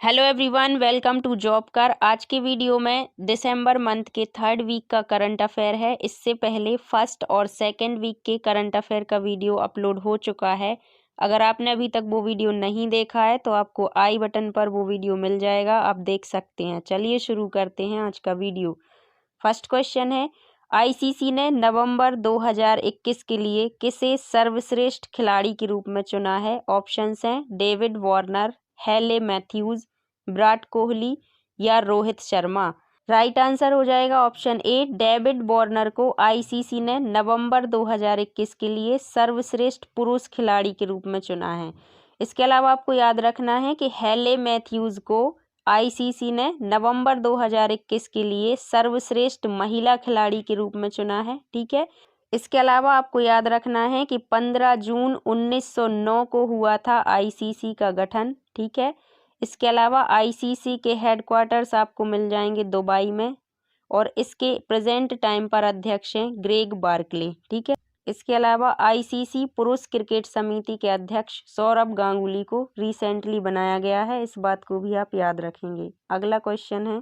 Hello everyone, welcome to Jobkar. आज के video में दिसंबर मंथ के 3rd वीक का करंट अफेयर है। इससे पहले 1st और 2nd वीक के करंट अफेयर का वीडियो अपलोड हो चुका है। अगर आपने अभी तक वो वीडियो नहीं देखा है तो आपको आई बटन पर वो वीडियो मिल जाएगा, आप देख सकते हैं। चलिए शुरू करते हैं आज का वीडियो। फर्स्ट क्वेश्चन है, आईसीसी ने नवंबर 2021 के लिए किसे सर्वश्रेष्ठ खिलाड़ी के रूप में चुना है? ऑप्शंस हैं डेविड वार्नर, हेले मैथ्यूज, विराट कोहली या रोहित शर्मा। राइट आंसर हो जाएगा ऑप्शन ए, डेविड वार्नर को आईसीसी ने नवंबर 2021 के लिए सर्वश्रेष्ठ पुरुष खिलाड़ी के रूप में चुना है। इसके अलावा आपको याद रखना है कि हेले मैथ्यूज को आईसीसी ने नवंबर 2021 के लिए सर्वश्रेष्ठ महिला खिलाड़ी के रूप में चुना है। ठीक है, इसके अलावा आपको याद रखना है कि 15 जून 1909 को हुआ था आईसीसी का गठन। ठीक है, इसके अलावा आईसीसी के हेडक्वार्टर्स आपको मिल जाएंगे दुबई में और इसके प्रेजेंट टाइम पर अध्यक्ष हैं ग्रेग बार्कले। ठीक है, इसके अलावा आईसीसी पुरुष क्रिकेट समिति के अध्यक्ष सौरभ गांगुली को रिसेंटली बनाया गया है, इस बात को भी आप याद रखेंगे। अगला क्वेश्चन है,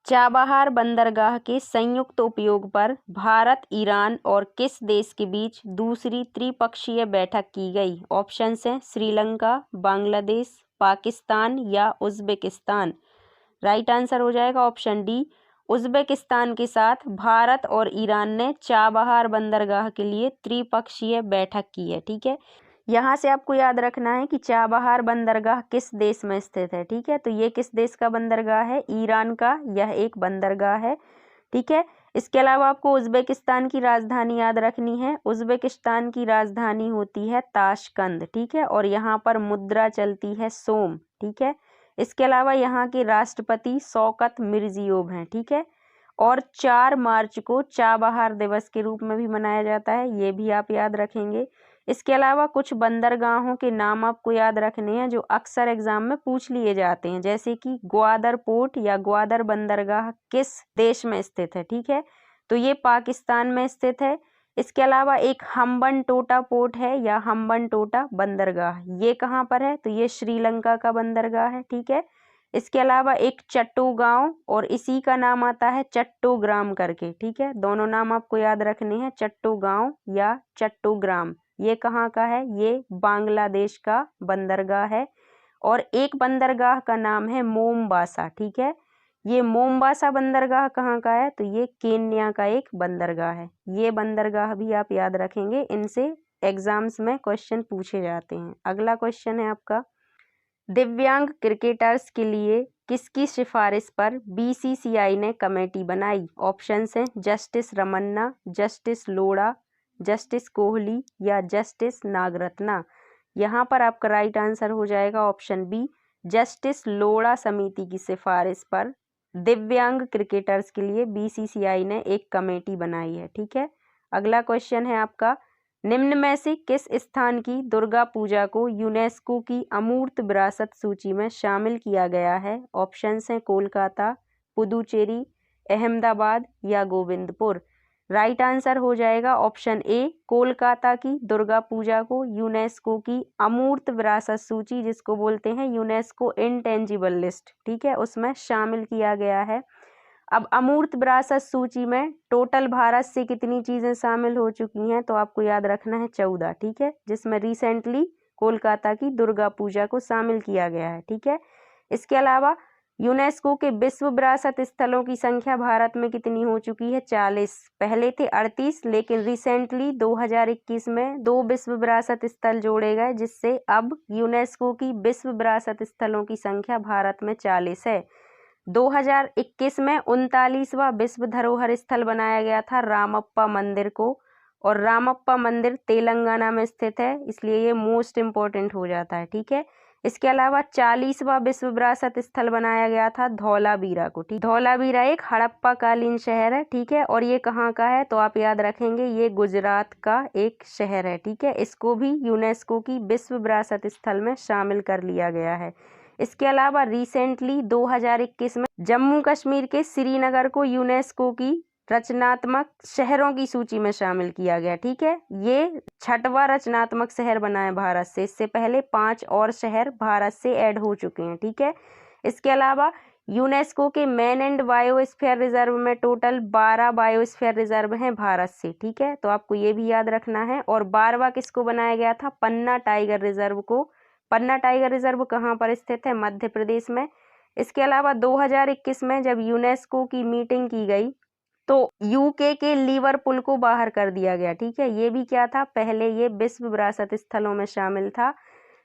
चाबहार बंदरगाह के संयुक्त उपयोग पर भारत, ईरान और किस देश के बीच दूसरी त्रिपक्षीय बैठक की गई? ऑप्शंस हैं श्रीलंका, बांग्लादेश, पाकिस्तान या उज्बेकिस्तान। राइट आंसर हो जाएगा ऑप्शन डी, उज्बेकिस्तान के साथ भारत और ईरान ने चाबहार बंदरगाह के लिए त्रिपक्षीय बैठक की है। ठीक है, यहाँ से आपको याद रखना है कि चाबहार बंदरगाह किस देश में स्थित है। ठीक है, तो ये किस देश का बंदरगाह है? ईरान का यह एक बंदरगाह है। ठीक है, इसके अलावा आपको उज्बेकिस्तान की राजधानी याद रखनी है। उज्बेकिस्तान की राजधानी होती है ताशकंद। ठीक है, और यहाँ पर मुद्रा चलती है सोम। ठीक है, इसके अलावा यहाँ के राष्ट्रपति शौकत मिर्जियोव हैं। ठीक है, और 4 मार्च को चाबहार दिवस के रूप में भी मनाया जाता है, ये भी आप याद रखेंगे। इसके अलावा कुछ बंदरगाहों के नाम आपको याद रखने हैं जो अक्सर एग्जाम में पूछ लिए जाते हैं, जैसे कि ग्वादर पोर्ट या ग्वादर बंदरगाह किस देश में स्थित है? ठीक है, तो ये पाकिस्तान में स्थित है। इसके अलावा एक हम्बनटोटा पोर्ट है या हम्बनटोटा बंदरगाह, ये कहाँ पर है? तो ये श्रीलंका का बंदरगाह है। ठीक है, इसके अलावा एक चट्टोगांव और इसी का नाम आता है चट्टोग्राम करके। ठीक है, दोनों नाम आपको याद रखने हैं, चट्टोगांव या चट्टोग्राम। ये कहाँ का है? ये बांग्लादेश का बंदरगाह है। और एक बंदरगाह का नाम है मोमबासा। ठीक है, ये मोमबासा बंदरगाह कहाँ का है? तो ये केन्या का एक बंदरगाह है। ये बंदरगाह भी आप याद रखेंगे, इनसे एग्जाम्स में क्वेश्चन पूछे जाते हैं। अगला क्वेश्चन है आपका, दिव्यांग क्रिकेटर्स के लिए किसकी सिफारिश पर बीसीसीआई ने कमेटी बनाई? ऑप्शंस हैं justice Ramana, justice Lodha, justice Kohli या जस्टिस नागरत्ना। यहाँ पर आपका राइट आंसर हो जाएगा ऑप्शन बी, जस्टिस लोढ़ा समिति की सिफारिश पर दिव्यांग क्रिकेटर्स के लिए बीसीसीआई ने एक कमेटी बनाई है। ठीक है, अगला क्वेश्चन है आपका, निम्न में से किस स्थान की दुर्गा पूजा को यूनेस्को की अमूर्त विरासत सूची में शामिल किया गया है? ऑप्शंस हैं कोलकाता, पुदुचेरी, अहमदाबाद या गोविंदपुर। राइट आंसर हो जाएगा ऑप्शन ए, कोलकाता की दुर्गा पूजा को यूनेस्को की अमूर्त विरासत सूची, जिसको बोलते हैं यूनेस्को इनटेंजिबल लिस्ट, ठीक है, उसमें शामिल किया गया है। अब अमूर्त विरासत सूची में टोटल भारत से कितनी चीजें शामिल हो चुकी हैं? तो आपको याद रखना है 14। ठीक है, जिसमें रिसेंटली कोलकाता की दुर्गा पूजा को शामिल किया गया है। ठीक है, इसके अलावा यूनेस्को के विश्व विरासत स्थलों की संख्या भारत में कितनी हो चुकी है? 40। पहले थे 38, लेकिन रिसेंटली 2021 में 2 विश्व विरासत स्थल जोड़े गए, जिससे अब यूनेस्को की विश्व विरासत स्थलों की संख्या भारत में 40 है। 2021 में 39वां विश्व धरोहर स्थल बनाया गया था रामप्पा मंदिर को, और रामप्पा मंदिर तेलंगाना में स्थित है, इसलिए ये मोस्ट इम्पोर्टेंट हो जाता है। ठीक है, इसके अलावा 40वां विश्व विरासत स्थल बनाया गया था धौलावीरा को। ठीक, धौलावीरा एक हड़प्पा कालीन शहर है। ठीक है, और ये कहाँ का है? तो आप याद रखेंगे ये गुजरात का एक शहर है। ठीक है, इसको भी यूनेस्को की विश्व विरासत स्थल में शामिल कर लिया गया है। इसके अलावा रिसेंटली 2021 में जम्मू कश्मीर के श्रीनगर को यूनेस्को की रचनात्मक शहरों की सूची में शामिल किया गया। ठीक है, ये 6वां रचनात्मक शहर बना है भारत से, इससे पहले 5 और शहर भारत से ऐड हो चुके हैं। ठीक है, इसके अलावा यूनेस्को के मैन एंड बायोस्फीयर रिजर्व में टोटल 12 बायोस्फीयर रिजर्व हैं भारत से, ठीक है, तो आपको ये भी याद रखना है। और 12वां किसको बनाया गया था? पन्ना टाइगर रिजर्व को। पन्ना टाइगर रिजर्व कहाँ पर स्थित है? मध्य प्रदेश में। इसके अलावा 2021 में जब यूनेस्को की मीटिंग की गई तो यूके के लिवरपूल को बाहर कर दिया गया, ठीक है। ये भी क्या था? पहले ये विश्व विरासत स्थलों में शामिल था,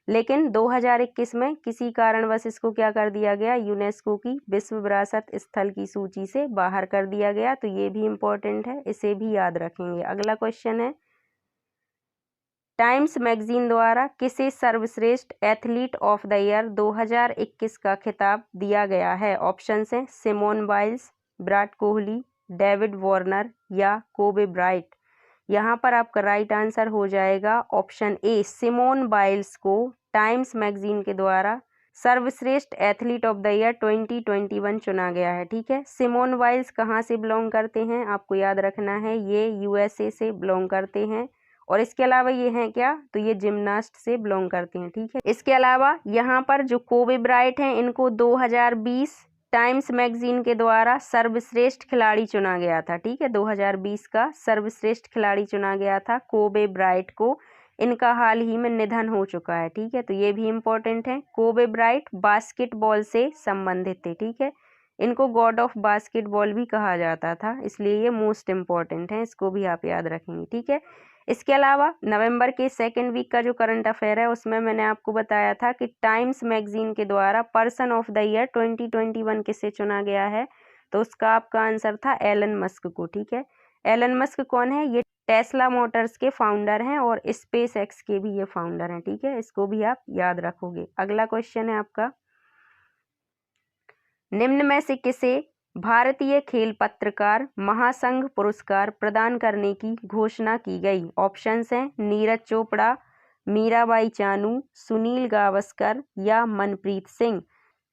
लेकिन 2021 में किसी कारणवश इसको क्या कर दिया गया? यूनेस्को की विश्व विरासत स्थल की सूची से बाहर कर दिया गया। तो ये भी इम्पोर्टेंट है, इसे भी याद रखेंगे। अगला क्वेश्चन है, टाइम्स मैगजीन द्वारा किसे सर्वश्रेष्ठ एथलीट ऑफ द ईयर 2021 का खिताब दिया गया है? ऑप्शन हैं Simone Biles, Virat Kohli, David Warner या कोबे ब्राइट। यहाँ पर आपका राइट आंसर हो जाएगा ऑप्शन ए, सिमोन बाइल्स को टाइम्स मैगजीन के द्वारा सर्वश्रेष्ठ एथलीट ऑफ द ईयर 2021 चुना गया है, ठीक है। सिमोन बाइल्स कहाँ से बिलोंग करते हैं? आपको याद रखना है, ये यूएसए से बिलोंग करते हैं। और इसके अलावा ये हैं क्या? तो ये जिम्नास्ट से बिलोंग करते हैं, ठीक है। इसके अलावा यहाँ पर जो कोबे ब्राइट हैं, इनको 2020 टाइम्स मैगजीन के द्वारा सर्वश्रेष्ठ खिलाड़ी चुना गया था, ठीक है। 2020 का सर्वश्रेष्ठ खिलाड़ी चुना गया था कोबे ब्राइट को। इनका हाल ही में निधन हो चुका है, ठीक है, तो ये भी इम्पोर्टेंट है। कोबे ब्राइट बास्केटबॉल से संबंधित थे, ठीक है। इनको गॉड ऑफ बास्केटबॉल भी कहा जाता था, इसलिए ये मोस्ट इम्पॉर्टेंट है, इसको भी आप याद रखेंगे, ठीक है। इसके अलावा नवंबर के सेकेंड वीक का जो करंट अफेयर है उसमें मैंने आपको बताया था कि टाइम्स मैगजीन के द्वारा पर्सन ऑफ द ईयर 2021 किसे चुना गया है? तो उसका आपका आंसर था एलन मस्क को, ठीक है। एलन मस्क कौन है? ये टेस्ला मोटर्स के फाउंडर हैं और स्पेस एक्स के भी ये फाउंडर हैं, ठीक है, इसको भी आप याद रखोगे। अगला क्वेश्चन है आपका, निम्न में से किसे भारतीय खेल पत्रकार महासंघ पुरस्कार प्रदान करने की घोषणा की गई? ऑप्शंस हैं नीरज चोपड़ा, मीराबाई चानू, सुनील गावस्कर या मनप्रीत सिंह।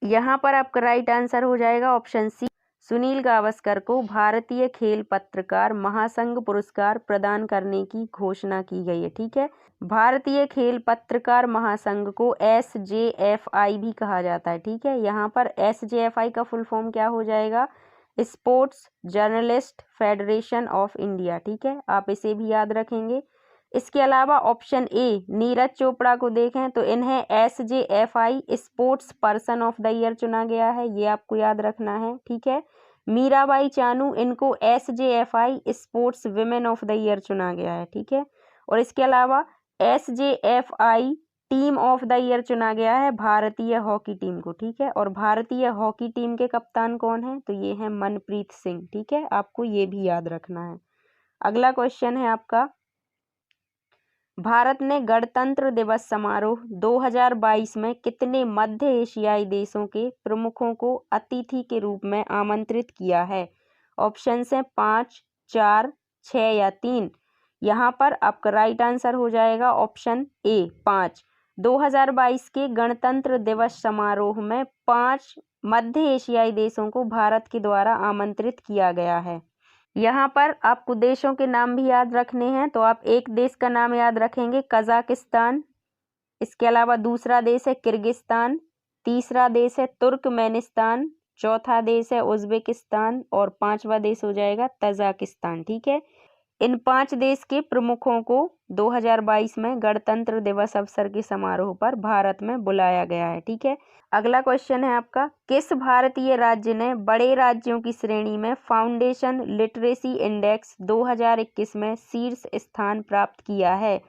यहाँ पर आपका राइट आंसर हो जाएगा ऑप्शन सी, सुनील गावस्कर को भारतीय खेल पत्रकार महासंघ पुरस्कार प्रदान करने की घोषणा की गई है, ठीक है। भारतीय खेल पत्रकार महासंघ को SJFI भी कहा जाता है, ठीक है। यहाँ पर SJFI का फुल फॉर्म क्या हो जाएगा? Sports journalist federation of India, ठीक है, आप इसे भी याद रखेंगे। इसके अलावा ऑप्शन ए, नीरज चोपड़ा को देखें तो इन्हें SJFI sports person of the year चुना गया है, ये आपको याद रखना है, ठीक है। मीराबाई चानू, इनको SJFI sports women of the year चुना गया है, ठीक है। और इसके अलावा SJFI team of the year चुना गया है भारतीय हॉकी टीम को, ठीक है। और भारतीय हॉकी टीम के कप्तान कौन है? तो ये है मनप्रीत सिंह, ठीक है, आपको ये भी याद रखना है। अगला क्वेश्चन है आपका, भारत ने गणतंत्र दिवस समारोह 2022 में कितने मध्य एशियाई देशों के प्रमुखों को अतिथि के रूप में आमंत्रित किया है? ऑप्शन हैं 5, 4, 6 या 3। यहाँ पर आपका राइट आंसर हो जाएगा ऑप्शन ए, 5। 2022 के गणतंत्र दिवस समारोह में 5 मध्य एशियाई देशों को भारत के द्वारा आमंत्रित किया गया है। यहाँ पर आपको देशों के नाम भी याद रखने हैं, तो आप एक देश का नाम याद रखेंगे कजाकिस्तान, इसके अलावा दूसरा देश है किर्गिस्तान, तीसरा देश है तुर्कमेनिस्तान, चौथा देश है उज्बेकिस्तान और 5वां देश हो जाएगा तजाकिस्तान, ठीक है। इन 5 देश के प्रमुखों को 2022 में गणतंत्र दिवस अवसर के समारोह पर भारत में बुलाया गया है, ठीक है। अगला क्वेश्चन है आपका, किस भारतीय राज्य ने बड़े राज्यों की श्रेणी में फाउंडेशन लिटरेसी इंडेक्स 2021 में शीर्ष स्थान प्राप्त किया है?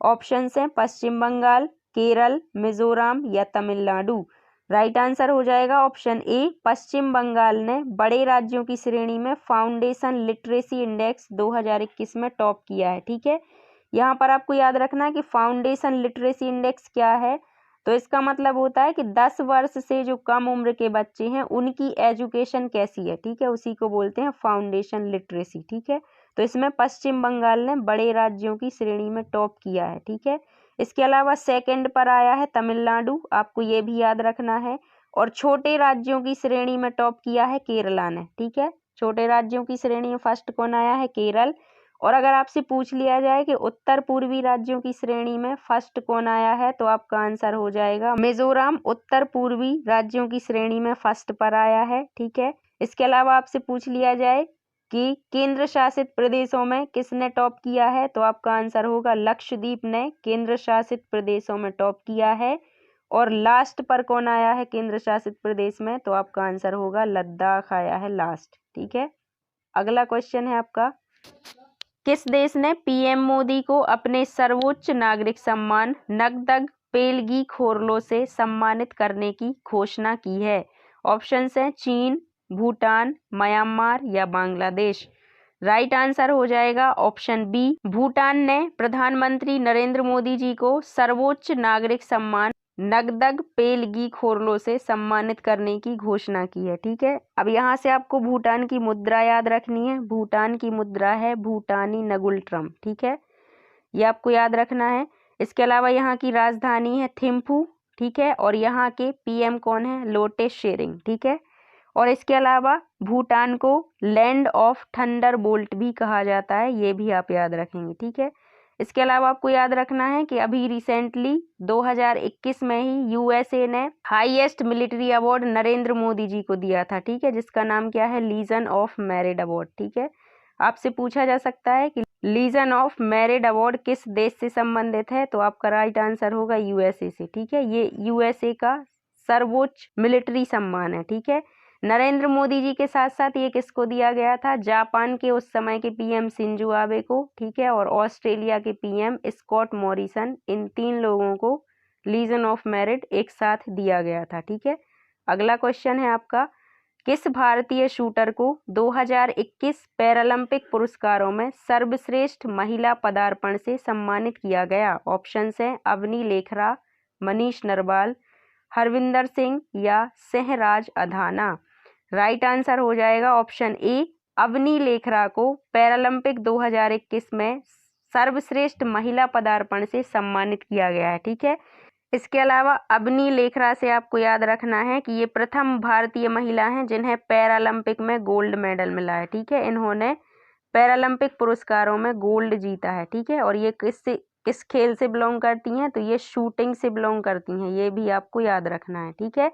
ऑप्शंस हैं पश्चिम बंगाल, केरल, मिजोरम या तमिलनाडु। राइट आंसर हो जाएगा ऑप्शन ए, पश्चिम बंगाल ने बड़े राज्यों की श्रेणी में फाउंडेशन लिटरेसी इंडेक्स 2021 में टॉप किया है, ठीक है। यहाँ पर आपको याद रखना है कि फाउंडेशन लिटरेसी इंडेक्स क्या है, तो इसका मतलब होता है कि 10 वर्ष से जो कम उम्र के बच्चे हैं उनकी एजुकेशन कैसी है, ठीक है, उसी को बोलते हैं फाउंडेशन लिटरेसी, ठीक है। तो इसमें पश्चिम बंगाल ने बड़े राज्यों की श्रेणी में टॉप किया है, ठीक है। इसके अलावा सेकंड पर आया है तमिलनाडु, आपको ये भी याद रखना है। और छोटे राज्यों की श्रेणी में टॉप किया है केरला ने, ठीक है। छोटे राज्यों की श्रेणी में फर्स्ट कौन आया है? केरल। और अगर आपसे पूछ लिया जाए कि उत्तर पूर्वी राज्यों की श्रेणी में फर्स्ट कौन आया है, तो आपका आंसर हो जाएगा मिजोरम उत्तर पूर्वी राज्यों की श्रेणी में फर्स्ट पर आया है। ठीक है। इसके अलावा आपसे पूछ लिया जाए कि केंद्र शासित प्रदेशों में किसने टॉप किया है, तो आपका आंसर होगा लक्षद्वीप ने केंद्र शासित प्रदेशों में टॉप किया है। और लास्ट पर कौन आया है केंद्र शासित प्रदेश में, तो आपका आंसर होगा लद्दाख आया है लास्ट। ठीक है। अगला क्वेश्चन है आपका, किस देश ने पीएम मोदी को अपने सर्वोच्च नागरिक सम्मान नगदग पेलगी खोरलो से सम्मानित करने की घोषणा की है? ऑप्शंस हैं चीन, भूटान, म्यांमार या बांग्लादेश। राइट आंसर हो जाएगा ऑप्शन बी, भूटान ने प्रधानमंत्री नरेंद्र मोदी जी को सर्वोच्च नागरिक सम्मान नगदग पेलगी खोरलो से सम्मानित करने की घोषणा की है। ठीक है। अब यहाँ से आपको भूटान की मुद्रा याद रखनी है। भूटान की मुद्रा है भूटानी नगुल ट्रम। ठीक है, ये आपको याद रखना है। इसके अलावा यहाँ की राजधानी है थिम्फू। ठीक है, और यहाँ के पीएम कौन है, लोटे शेरिंग। ठीक है, और इसके अलावा भूटान को लैंड ऑफ थंडर बोल्ट भी कहा जाता है, ये भी आप याद रखेंगे। ठीक है। इसके अलावा आपको याद रखना है कि अभी रिसेंटली 2021 में ही यूएसए ने highest military award Narendra Modi ji को दिया था। ठीक है, जिसका नाम क्या है, लीजन ऑफ मेरिट अवार्ड। ठीक है, आपसे पूछा जा सकता है कि लीजन ऑफ मेरिट अवार्ड किस देश से संबंधित है, तो आपका राइट आंसर होगा यूएसए से। ठीक है, ये यूएसए का सर्वोच्च मिलिट्री सम्मान है। ठीक है, नरेंद्र मोदी जी के साथ साथ ये किसको दिया गया था, जापान के उस समय के पीएम शिंजो आबे को। ठीक है, और ऑस्ट्रेलिया के पीएम स्कॉट मॉरिसन, इन 3 लोगों को लीजन ऑफ मेरिट एक साथ दिया गया था। ठीक है। अगला क्वेश्चन है आपका, किस भारतीय शूटर को 2021 पैरालंपिक पुरस्कारों में सर्वश्रेष्ठ महिला पदार्पण से सम्मानित किया गया? ऑप्शंस हैं अवनी लेखरा, मनीष नरवाल, हरविंदर सिंह या सहराज अधाना। राइट आंसर हो जाएगा ऑप्शन ए, अवनी लेखरा को पैरालंपिक 2021 में सर्वश्रेष्ठ महिला पदार्पण से सम्मानित किया गया है। ठीक है। इसके अलावा अवनी लेखरा से आपको याद रखना है कि ये प्रथम भारतीय महिला हैं जिन्हें पैरालंपिक में गोल्ड मेडल मिला है। ठीक है, इन्होंने पैरालंपिक पुरस्कारों में गोल्ड जीता है। ठीक है, और ये किस खेल से बिलोंग करती हैं, तो ये शूटिंग से बिलोंग करती हैं, ये भी आपको याद रखना है। ठीक है।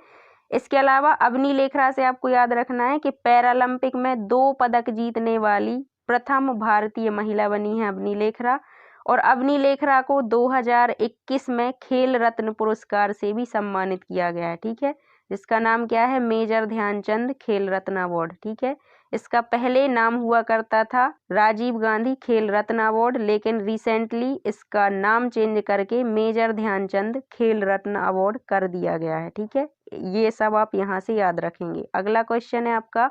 इसके अलावा अवनी लेखरा से आपको याद रखना है कि पैरालंपिक में 2 पदक जीतने वाली प्रथम भारतीय महिला बनी है अवनी लेखरा। और अवनी लेखरा को 2021 में खेल रत्न पुरस्कार से भी सम्मानित किया गया है। ठीक है, जिसका नाम क्या है, मेजर ध्यानचंद खेल रत्न अवार्ड। ठीक है, इसका पहले नाम हुआ करता था राजीव गांधी खेल रत्न अवार्ड, लेकिन रिसेंटली इसका नाम चेंज करके मेजर ध्यानचंद खेल रत्न अवार्ड कर दिया गया है। ठीक है, ये सब आप यहाँ से याद रखेंगे। अगला क्वेश्चन है आपका,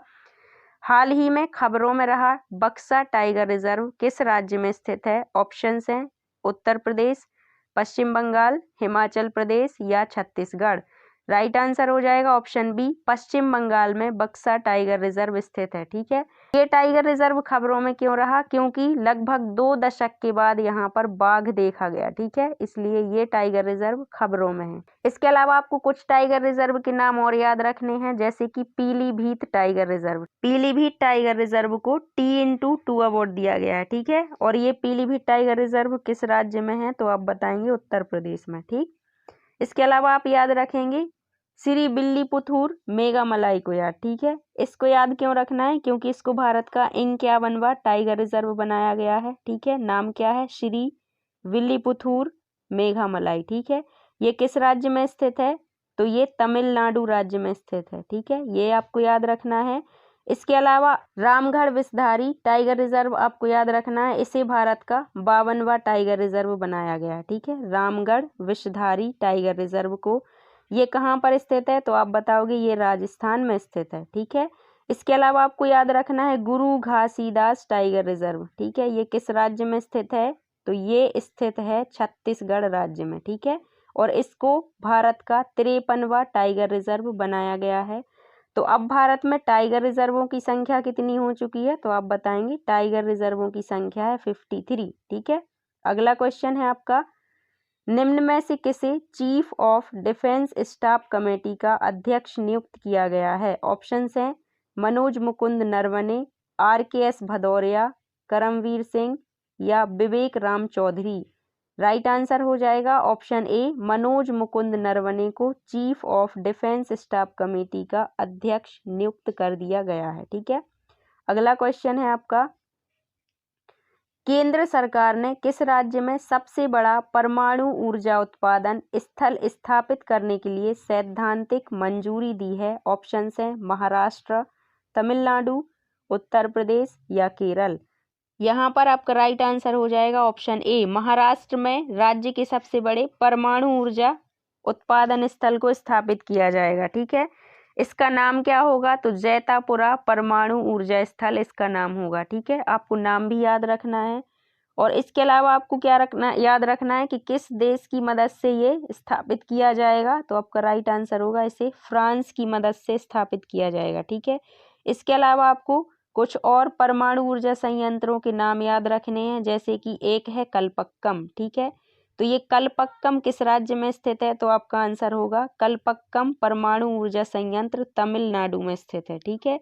हाल ही में खबरों में रहा बक्सा टाइगर रिजर्व किस राज्य में स्थित है? ऑप्शंस हैं उत्तर प्रदेश, पश्चिम बंगाल, हिमाचल प्रदेश या छत्तीसगढ़। राइट आंसर हो जाएगा ऑप्शन बी, पश्चिम बंगाल में बक्सा टाइगर रिजर्व स्थित है। ठीक है, ये टाइगर रिजर्व खबरों में क्यों रहा, क्योंकि लगभग 2 दशक के बाद यहाँ पर बाघ देखा गया। ठीक है, इसलिए ये टाइगर रिजर्व खबरों में है। इसके अलावा आपको कुछ टाइगर रिजर्व के नाम और याद रखने हैं, जैसे कि Pilibhit tiger reserve. Pilibhit tiger reserve को T/2 अवार्ड दिया गया है। ठीक है, और ये पीलीभीत टाइगर रिजर्व किस राज्य में है, तो आप बताएंगे उत्तर प्रदेश में। ठीक, इसके अलावा आप याद रखेंगे श्री विल्लीपुथूर मेघामलाई को याद। ठीक है, इसको याद क्यों रखना है, क्योंकि इसको भारत का 51वां टाइगर रिजर्व बनाया गया है। ठीक है, नाम क्या है, श्री विल्लीपुथूर मेघामलाई। ठीक है, ये किस राज्य में स्थित है, तो ये तमिलनाडु राज्य में स्थित है। ठीक है, ये आपको याद रखना है। इसके अलावा रामगढ़ विषधारी टाइगर रिजर्व आपको याद रखना है, इसे भारत का 52वां टाइगर रिजर्व बनाया गया है। ठीक है, रामगढ़ विषधारी टाइगर रिजर्व को, ये कहाँ पर स्थित है, तो आप बताओगे ये राजस्थान में स्थित है। ठीक है, इसके अलावा आपको याद रखना है गुरु घासीदास टाइगर रिजर्व। ठीक है, ये किस राज्य में स्थित है, तो ये स्थित है छत्तीसगढ़ राज्य में। ठीक है, और इसको भारत का 53वां टाइगर रिजर्व बनाया गया है। तो अब भारत में टाइगर रिजर्वों की संख्या कितनी हो चुकी है, तो आप बताएंगे टाइगर रिजर्वों की संख्या है 53। ठीक है, अगला क्वेश्चन है आपका, निम्न में से किसे chief of defence staff committee का अध्यक्ष नियुक्त किया गया है? ऑप्शंस हैं मनोज मुकुंद नरवणे, RKS भदौरिया, करमवीर सिंह या विवेक राम चौधरी। राइट आंसर हो जाएगा ऑप्शन ए, मनोज मुकुंद नरवणे को chief of defence staff committee का अध्यक्ष नियुक्त कर दिया गया है। ठीक है, अगला क्वेश्चन है आपका, केंद्र सरकार ने किस राज्य में सबसे बड़ा परमाणु ऊर्जा उत्पादन स्थल स्थापित करने के लिए सैद्धांतिक मंजूरी दी है? ऑप्शंस हैं महाराष्ट्र, तमिलनाडु, उत्तर प्रदेश या केरल। यहाँ पर आपका राइट आंसर हो जाएगा ऑप्शन ए, महाराष्ट्र में राज्य के सबसे बड़े परमाणु ऊर्जा उत्पादन स्थल को स्थापित किया जाएगा। ठीक है, इसका नाम क्या होगा? तो जैतापुरा परमाणु ऊर्जा स्थल इसका नाम होगा। ठीक है, आपको नाम भी याद रखना है। और इसके अलावा आपको क्या याद रखना है कि किस देश की मदद से ये स्थापित किया जाएगा? तो आपका राइट आंसर होगा इसे फ्रांस की मदद से स्थापित किया जाएगा। ठीक है, इसके अलावा आपको कुछ और परमाणु ऊर्जा संयंत्रों के नाम याद रखने हैं, जैसे कि एक है कलपक्कम। ठीक है, तो ये कलपक्कम किस राज्य में स्थित है? तो आपका आंसर होगा कलपक्कम परमाणु ऊर्जा संयंत्र तमिलनाडु में स्थित है। ठीक है,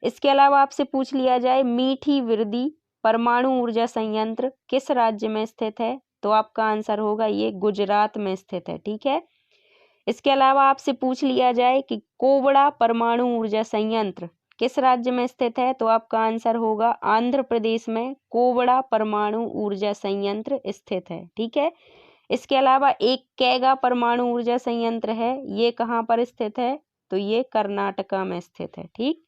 इसके अलावा आपसे पूछ लिया जाए मीठी विरदी परमाणु ऊर्जा संयंत्र किस राज्य में स्थित है? तो आपका आंसर होगा ये गुजरात में स्थित है। ठीक है, इसके अलावा आपसे पूछ लिया जाए कि कोवड़ा परमाणु ऊर्जा संयंत्र किस राज्य में स्थित है? तो आपका आंसर होगा आंध्र प्रदेश में कोवड़ा परमाणु ऊर्जा संयंत्र स्थित है। ठीक है, इसके अलावा एक कैगा परमाणु ऊर्जा संयंत्र है, ये कहाँ पर स्थित है? तो ये कर्नाटका में स्थित है। ठीक,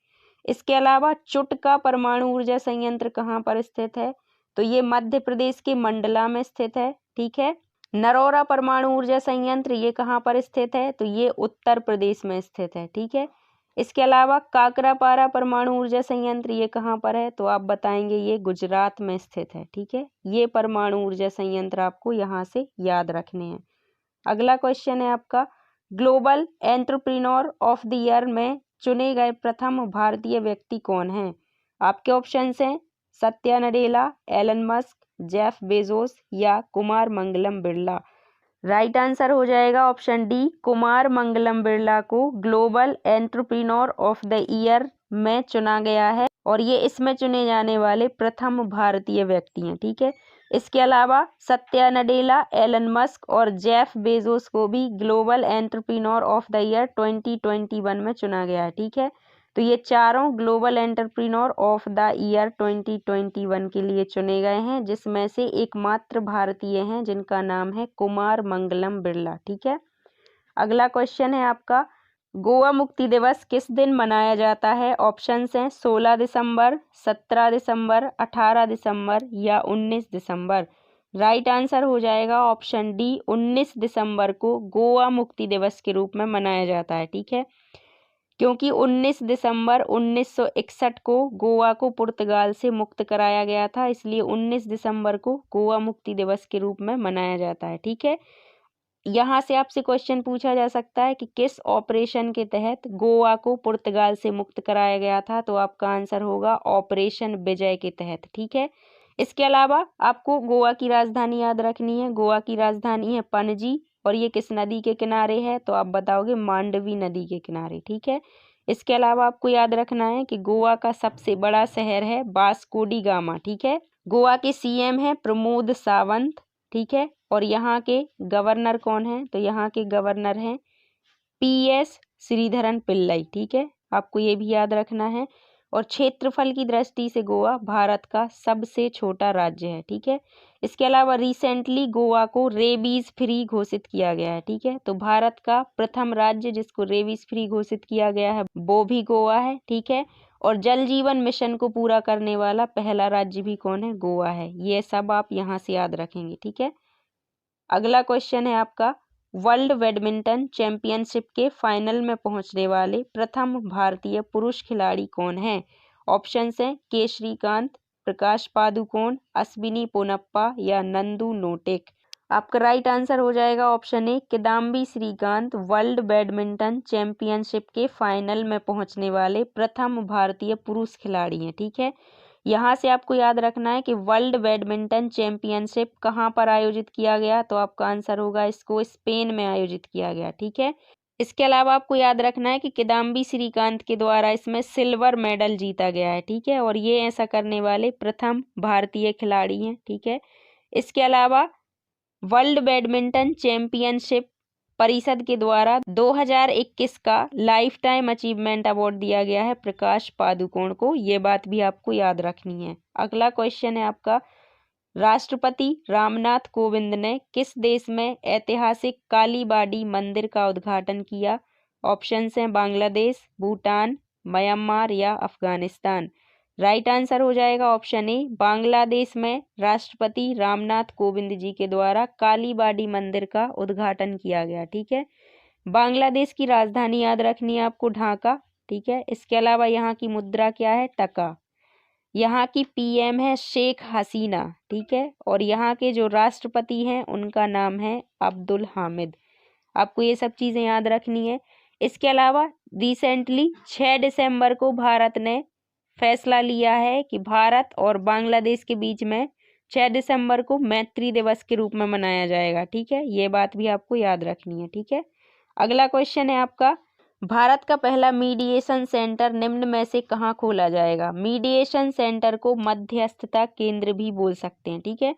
इसके अलावा चुटका परमाणु ऊर्जा संयंत्र कहाँ पर स्थित है? तो ये मध्य प्रदेश के मंडला में स्थित है। ठीक है, नरौरा परमाणु ऊर्जा संयंत्र ये कहाँ पर स्थित है? तो ये उत्तर प्रदेश में स्थित है। ठीक है, इसके अलावा काकरापारा परमाणु ऊर्जा संयंत्र ये कहाँ पर है? तो आप बताएंगे ये गुजरात में स्थित है। ठीक है, ये परमाणु ऊर्जा संयंत्र आपको यहाँ से याद रखने हैं। अगला क्वेश्चन है आपका, global entrepreneur of the year में चुने गए प्रथम भारतीय व्यक्ति कौन हैं? आपके ऑप्शंस हैं Satya Nadella, Elon Musk, Jeff Bezos या कुमार मंगलम बिरला। राइट आंसर हो जाएगा ऑप्शन डी, कुमार मंगलम बिरला को global entrepreneur of the year में चुना गया है और ये इसमें चुने जाने वाले प्रथम भारतीय व्यक्ति हैं। ठीक है, इसके अलावा सत्या नडेला, एलन मस्क और जेफ बेजोस को भी global entrepreneur of the year 2021 में चुना गया है। ठीक है, तो ये चारों global entrepreneur of the year 2021 के लिए चुने गए हैं, जिसमें से एकमात्र भारतीय हैं जिनका नाम है कुमार मंगलम बिरला। ठीक है, अगला क्वेश्चन है आपका, गोवा मुक्ति दिवस किस दिन मनाया जाता है? ऑप्शंस हैं 16 दिसंबर, 17 दिसंबर, 18 दिसंबर या 19 दिसंबर। राइट आंसर हो जाएगा ऑप्शन डी, 19 दिसंबर को गोवा मुक्ति दिवस के रूप में मनाया जाता है। ठीक है, क्योंकि 19 दिसंबर 1961 को गोवा को पुर्तगाल से मुक्त कराया गया था, इसलिए 19 दिसंबर को गोवा मुक्ति दिवस के रूप में मनाया जाता है। ठीक है, यहाँ से आपसे क्वेश्चन पूछा जा सकता है कि किस ऑपरेशन के तहत गोवा को पुर्तगाल से मुक्त कराया गया था? तो आपका आंसर होगा ऑपरेशन विजय के तहत। ठीक है, इसके अलावा आपको गोवा की राजधानी याद रखनी है। गोवा की राजधानी है पणजी और ये किस नदी के किनारे है? तो आप बताओगे मांडवी नदी के किनारे। ठीक है, इसके अलावा आपको याद रखना है कि गोवा का सबसे बड़ा शहर है वास्को डी गामा। ठीक है, गोवा के सीएम है प्रमोद सावंत। ठीक है, और यहाँ के गवर्नर कौन है? तो यहाँ के गवर्नर हैं PS श्रीधरन पिल्लई। ठीक है, आपको ये भी याद रखना है। और क्षेत्रफल की दृष्टि से गोवा भारत का सबसे छोटा राज्य है। ठीक है, इसके अलावा रिसेंटली गोवा को रेबीज फ्री घोषित किया गया है। ठीक है, तो भारत का प्रथम राज्य जिसको रेबीज फ्री घोषित किया गया है वो भी गोवा है। ठीक है, और जल जीवन मिशन को पूरा करने वाला पहला राज्य भी कौन है? गोवा है। ये सब आप यहाँ से याद रखेंगे। ठीक है, अगला क्वेश्चन है आपका, वर्ल्ड बैडमिंटन चैंपियनशिप के फाइनल में पहुंचने वाले प्रथम भारतीय पुरुष खिलाड़ी कौन हैं? ऑप्शंस हैं के श्रीकांत, प्रकाश पादुकोण, अश्विनी पोनप्पा या नंदू नोटेक। आपका राइट आंसर हो जाएगा option A, Kidambi Srikanth world badminton championship के फाइनल में पहुंचने वाले प्रथम भारतीय पुरुष खिलाड़ी हैं। ठीक है, यहाँ से आपको याद रखना है कि वर्ल्ड बैडमिंटन चैंपियनशिप कहाँ पर आयोजित किया गया? तो आपका आंसर होगा इसको स्पेन में आयोजित किया गया। ठीक है, इसके अलावा आपको याद रखना है कि किदाम्बी श्रीकांत के द्वारा इसमें सिल्वर मेडल जीता गया है, ठीक है, और ये ऐसा करने वाले प्रथम भारतीय खिलाड़ी हैं, ठीक है। इसके अलावा वर्ल्ड बैडमिंटन चैंपियनशिप परिषद के द्वारा 2021 का लाइफ टाइम अचीवमेंट अवार्ड दिया गया है प्रकाश पादुकोण को, ये बात भी आपको याद रखनी है। अगला क्वेश्चन है आपका, राष्ट्रपति रामनाथ कोविंद ने किस देश में ऐतिहासिक कालीबाड़ी मंदिर का उद्घाटन किया? ऑप्शंस हैं बांग्लादेश, भूटान, म्यांमार या अफगानिस्तान। राइट आंसर हो जाएगा ऑप्शन ए, बांग्लादेश में राष्ट्रपति रामनाथ कोविंद जी के द्वारा कालीबाड़ी मंदिर का उद्घाटन किया गया, ठीक है। बांग्लादेश की राजधानी याद रखनी है आपको ढाका, ठीक है। इसके अलावा यहाँ की मुद्रा क्या है? टका। यहाँ की पीएम है शेख हसीना, ठीक है, और यहाँ के जो राष्ट्रपति हैं उनका नाम है अब्दुल हामिद। आपको ये सब चीज़ें याद रखनी है। इसके अलावा रिसेंटली 6 दिसंबर को भारत ने फैसला लिया है कि भारत और बांग्लादेश के बीच में 6 दिसंबर को मैत्री दिवस के रूप में मनाया जाएगा, ठीक है, ये बात भी आपको याद रखनी है, ठीक है। अगला क्वेश्चन है आपका, भारत का पहला मीडिएशन सेंटर निम्न में से कहाँ खोला जाएगा? मीडिएशन सेंटर को मध्यस्थता केंद्र भी बोल सकते हैं, ठीक है।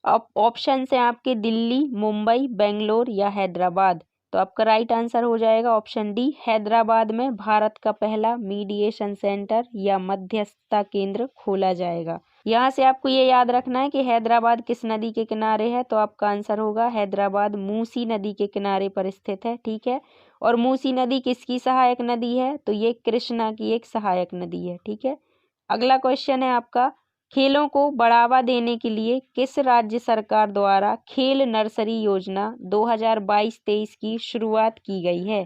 अब ऑप्शन है आपके दिल्ली, मुंबई, बेंगलोर या हैदराबाद। तो आपका राइट आंसर हो जाएगा ऑप्शन डी, हैदराबाद में भारत का पहला मीडिएशन सेंटर या मध्यस्थता केंद्र खोला जाएगा। यहाँ से आपको ये याद रखना है कि हैदराबाद किस नदी के किनारे है, तो आपका आंसर होगा हैदराबाद मूसी नदी के किनारे पर स्थित है, ठीक है। और मूसी नदी किसकी सहायक नदी है? तो ये कृष्णा की एक सहायक नदी है, ठीक है। अगला क्वेश्चन है आपका, खेलों को बढ़ावा देने के लिए किस राज्य सरकार द्वारा खेल नर्सरी योजना 2022-23 की शुरुआत की गई है?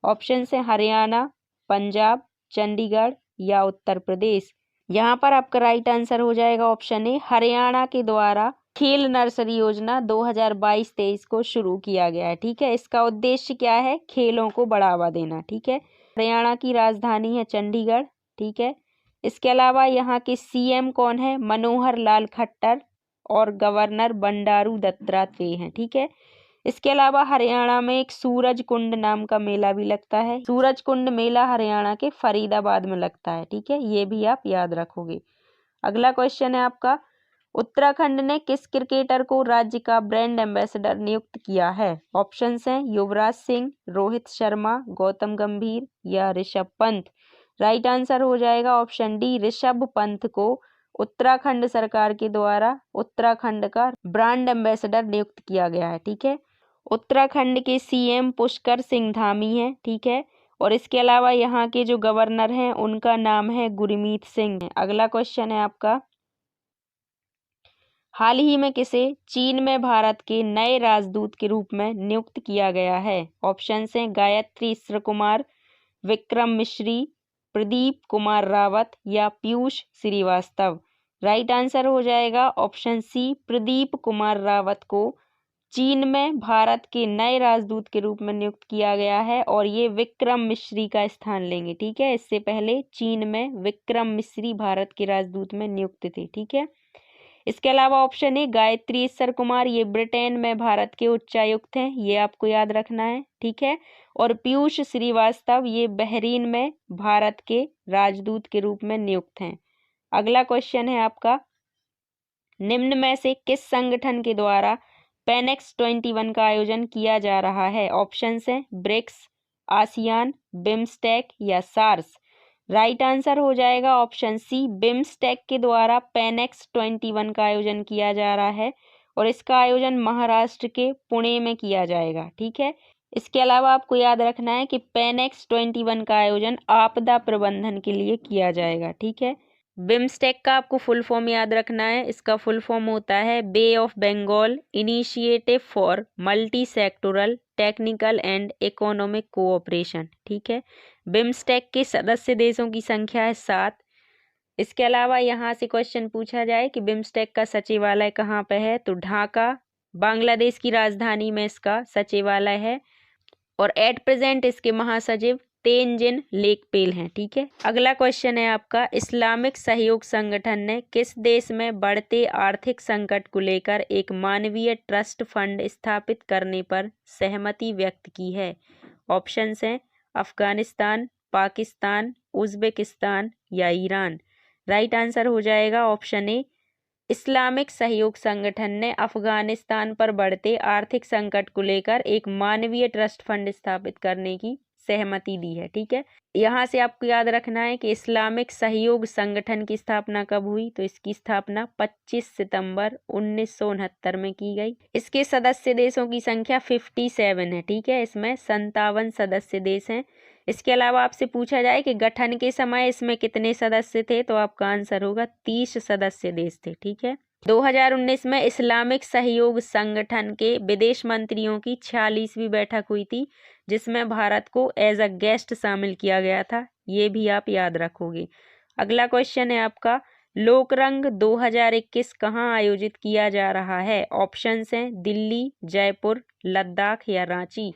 ऑप्शन है हरियाणा, पंजाब, चंडीगढ़ या उत्तर प्रदेश। यहाँ पर आपका राइट आंसर हो जाएगा ऑप्शन ए, हरियाणा के द्वारा खेल नर्सरी योजना 2022-23 को शुरू किया गया है, ठीक है। इसका उद्देश्य क्या है? खेलों को बढ़ावा देना, ठीक है। हरियाणा की राजधानी है चंडीगढ़, ठीक है। इसके अलावा यहाँ के सीएम कौन है? मनोहर लाल खट्टर, और गवर्नर बंडारू दत्तात्रेय हैं, ठीक है। इसके अलावा हरियाणा में एक सूरज कुंड नाम का मेला भी लगता है। सूरज कुंड मेला हरियाणा के फरीदाबाद में लगता है, ठीक है, ये भी आप याद रखोगे। अगला क्वेश्चन है आपका, उत्तराखंड ने किस क्रिकेटर को राज्य का ब्रांड एम्बेसडर नियुक्त किया है? ऑप्शंस हैं युवराज सिंह, रोहित शर्मा, गौतम गंभीर या ऋषभ पंत। राइट आंसर हो जाएगा ऑप्शन डी, ऋषभ पंत को उत्तराखंड सरकार के द्वारा उत्तराखंड का ब्रांड एम्बेसडर नियुक्त किया गया है, ठीक है। उत्तराखंड के सीएम पुष्कर सिंह धामी हैं, ठीक है, और इसके अलावा यहाँ के जो गवर्नर हैं उनका नाम है गुरमीत सिंह। अगला क्वेश्चन है आपका, हाल ही में किसे चीन में भारत के नए राजदूत के रूप में नियुक्त किया गया है? ऑप्शन हैं गायत्री इसर कुमार, विक्रम मिश्री, प्रदीप कुमार रावत या पीयूष श्रीवास्तव। राइट आंसर हो जाएगा ऑप्शन सी, प्रदीप कुमार रावत को चीन में भारत के नए राजदूत के रूप में नियुक्त किया गया है, और ये विक्रम मिश्री का स्थान लेंगे, ठीक है। इससे पहले चीन में विक्रम मिश्री भारत के राजदूत में नियुक्त थे, ठीक है। इसके अलावा ऑप्शन है गायत्री इसर कुमार, ये ब्रिटेन में भारत के उच्चायुक्त हैं, ये आपको याद रखना है, ठीक है। और पीयूष श्रीवास्तव ये बहरीन में भारत के राजदूत के रूप में नियुक्त हैं। अगला क्वेश्चन है आपका, निम्न में से किस संगठन के द्वारा पेनेक्स 21 का आयोजन किया जा रहा है? ऑप्शन हैं ब्रिक्स, आसियान, बिम्स्टेक या सार्स। राइट आंसर हो जाएगा ऑप्शन सी, बिम्स्टेक के द्वारा पेनेक्स 21 का आयोजन किया जा रहा है, और इसका आयोजन महाराष्ट्र के पुणे में किया जाएगा, ठीक है। इसके अलावा आपको याद रखना है कि पेनेक्स 21 का आयोजन आपदा प्रबंधन के लिए किया जाएगा, ठीक है। बिम्स्टेक का आपको फुल फॉर्म याद रखना है, इसका फुल फॉर्म होता है bay of Bengal initiative for multi sectoral technical and economic cooperation, ठीक है। बिम्स्टेक के सदस्य देशों की संख्या है 7। इसके अलावा यहाँ से क्वेश्चन पूछा जाए कि बिम्स्टेक का सचिवालय कहाँ पे है, तो ढाका बांग्लादेश की राजधानी में इसका सचिवालय है, और एट प्रेजेंट इसके महासचिव तेनजिन लेकपेल हैं, ठीक है। अगला क्वेश्चन है आपका, इस्लामिक सहयोग संगठन ने किस देश में बढ़ते आर्थिक संकट को लेकर एक मानवीय ट्रस्ट फंड स्थापित करने पर सहमति व्यक्त की है? ऑप्शंस हैं अफगानिस्तान, पाकिस्तान, उज़्बेकिस्तान या ईरान। राइट आंसर हो जाएगा ऑप्शन ए। इस्लामिक सहयोग संगठन ने अफगानिस्तान पर बढ़ते आर्थिक संकट को लेकर एक मानवीय ट्रस्ट फंड स्थापित करने की सहमति दी है। ठीक है, यहाँ से आपको याद रखना है कि इस्लामिक सहयोग संगठन की स्थापना कब हुई, तो इसकी स्थापना 25 सितंबर 1969 में की गई। इसके सदस्य देशों की संख्या 57 है। ठीक है, इसमें 57 सदस्य देश हैं। इसके अलावा आपसे पूछा जाए कि गठन के समय इसमें कितने सदस्य थे, तो आपका आंसर होगा 30 सदस्य देश थे। ठीक है, 2019 में इस्लामिक सहयोग संगठन के विदेश मंत्रियों की 46वीं बैठक हुई थी, जिसमें भारत को एज अ गेस्ट शामिल किया गया था। ये भी आप याद रखोगे। अगला क्वेश्चन है आपका, लोकरंग 2021 कहाँ आयोजित किया जा रहा है? ऑप्शंस हैं दिल्ली, जयपुर, लद्दाख या रांची।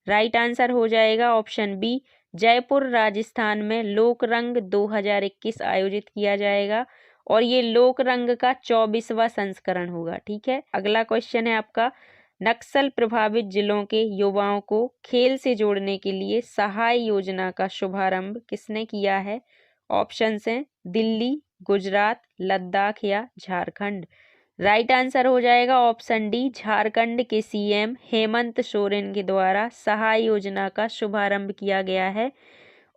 राइट आंसर हो जाएगा ऑप्शन बी, जयपुर राजस्थान में लोकरंग 2021 आयोजित किया जाएगा और ये लोकरंग का 24वां संस्करण होगा। ठीक है, अगला क्वेश्चन है आपका, नक्सल प्रभावित जिलों के युवाओं को खेल से जोड़ने के लिए सहाय योजना का शुभारंभ किसने किया है? ऑप्शंस हैं दिल्ली, गुजरात, लद्दाख या झारखंड। राइट आंसर हो जाएगा ऑप्शन डी, झारखंड के सीएम हेमंत सोरेन के द्वारा सहाय योजना का शुभारंभ किया गया है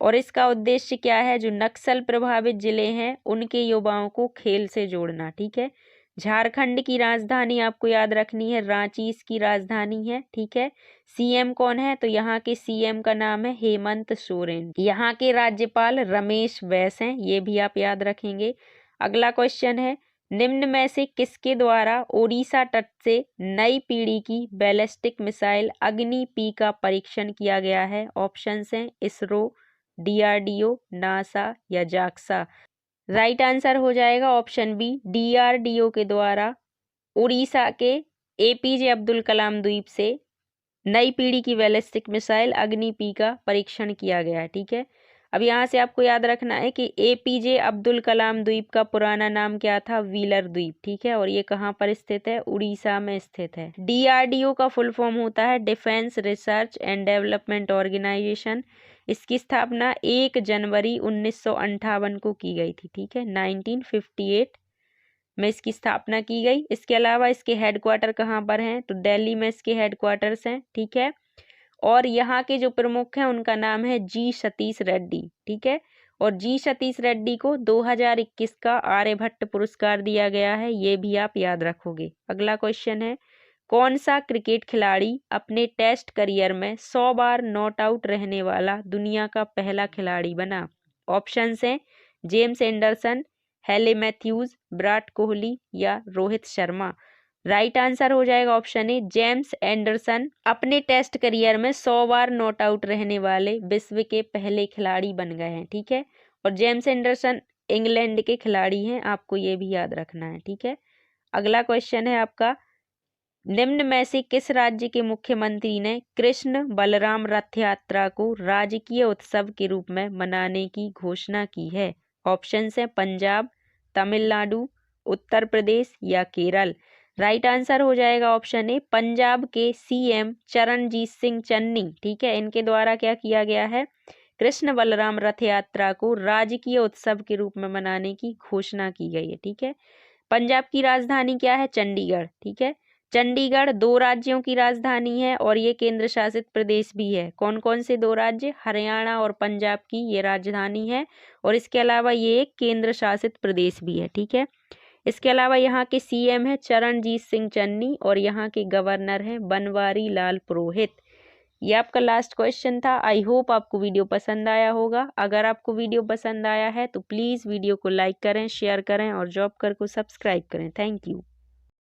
और इसका उद्देश्य क्या है? जो नक्सल प्रभावित जिले हैं उनके युवाओं को खेल से जोड़ना। ठीक है, झारखंड की राजधानी आपको याद रखनी है, रांची इसकी राजधानी है। ठीक है, सीएम कौन है? तो यहाँ के सीएम का नाम है हेमंत सोरेन। यहाँ के राज्यपाल रमेश बैस हैं, ये भी आप याद रखेंगे। अगला क्वेश्चन है, निम्न में से किसके द्वारा ओडिशा तट से नई पीढ़ी की बैलिस्टिक मिसाइल अग्नि-P का परीक्षण किया गया है? ऑप्शंस हैं इसरो, डीआरडीओ, नासा या जाक्सा। राइट आंसर हो जाएगा ऑप्शन बी, डीआरडीओ के द्वारा उड़ीसा के एपीजे अब्दुल कलाम द्वीप से नई पीढ़ी की बैलिस्टिक मिसाइल अग्नि-P का परीक्षण किया गया है। ठीक है, अब यहाँ से आपको याद रखना है कि एपीजे अब्दुल कलाम द्वीप का पुराना नाम क्या था? व्हीलर द्वीप। ठीक है, और ये कहाँ पर स्थित है? उड़ीसा में स्थित है। डीआरडीओ का फुल फॉर्म होता है defence research and development organisation. इसकी स्थापना 1 जनवरी 1958 को की गई थी। ठीक है, 1958 में इसकी स्थापना की गई। इसके अलावा इसके हेडक्वार्टर कहाँ पर हैं? तो दिल्ली में इसके हेडक्वार्टर्स हैं। ठीक है, और यहाँ के जो प्रमुख हैं उनका नाम है जी सतीश रेड्डी। ठीक है, और जी सतीश रेड्डी को 2021 का आर्यभट्ट पुरस्कार दिया गया है, ये भी आप याद रखोगे। अगला क्वेश्चन है, कौन सा क्रिकेट खिलाड़ी अपने टेस्ट करियर में 100 बार नॉट आउट रहने वाला दुनिया का पहला खिलाड़ी बना? ऑप्शंस हैं जेम्स एंडरसन, हेले मैथ्यूज, विराट कोहली या रोहित शर्मा। राइट आंसर हो जाएगा ऑप्शन ए, जेम्स एंडरसन अपने टेस्ट करियर में 100 बार नॉट आउट रहने वाले विश्व के पहले खिलाड़ी बन गए हैं। ठीक है, और जेम्स एंडरसन इंग्लैंड के खिलाड़ी हैं, आपको ये भी याद रखना है। ठीक है, अगला क्वेश्चन है आपका, निम्न में से किस राज्य के मुख्यमंत्री ने कृष्ण बलराम रथ यात्रा को राजकीय उत्सव के रूप में मनाने की घोषणा की है? ऑप्शंस हैं पंजाब, तमिलनाडु, उत्तर प्रदेश या केरल। राइट आंसर हो जाएगा ऑप्शन ए, पंजाब के सीएम चरणजीत सिंह चन्नी। ठीक है, इनके द्वारा क्या किया गया है? कृष्ण बलराम रथ यात्रा को राजकीय उत्सव के रूप में मनाने की घोषणा की गई है। ठीक है, पंजाब की राजधानी क्या है? चंडीगढ़। ठीक है, चंडीगढ़ 2 राज्यों की राजधानी है और ये केंद्र शासित प्रदेश भी है। कौन कौन से 2 राज्य? हरियाणा और पंजाब की ये राजधानी है और इसके अलावा ये एक केंद्र शासित प्रदेश भी है। ठीक है, इसके अलावा यहाँ के सीएम है चरणजीत सिंह चन्नी और यहाँ के गवर्नर हैं बनवारी लाल पुरोहित। ये आपका लास्ट क्वेश्चन था। आई होप आपको वीडियो पसंद आया होगा। अगर आपको वीडियो पसंद आया है तो प्लीज़ वीडियो को लाइक करें, शेयर करें और जॉब कर को सब्सक्राइब करें। Thank you.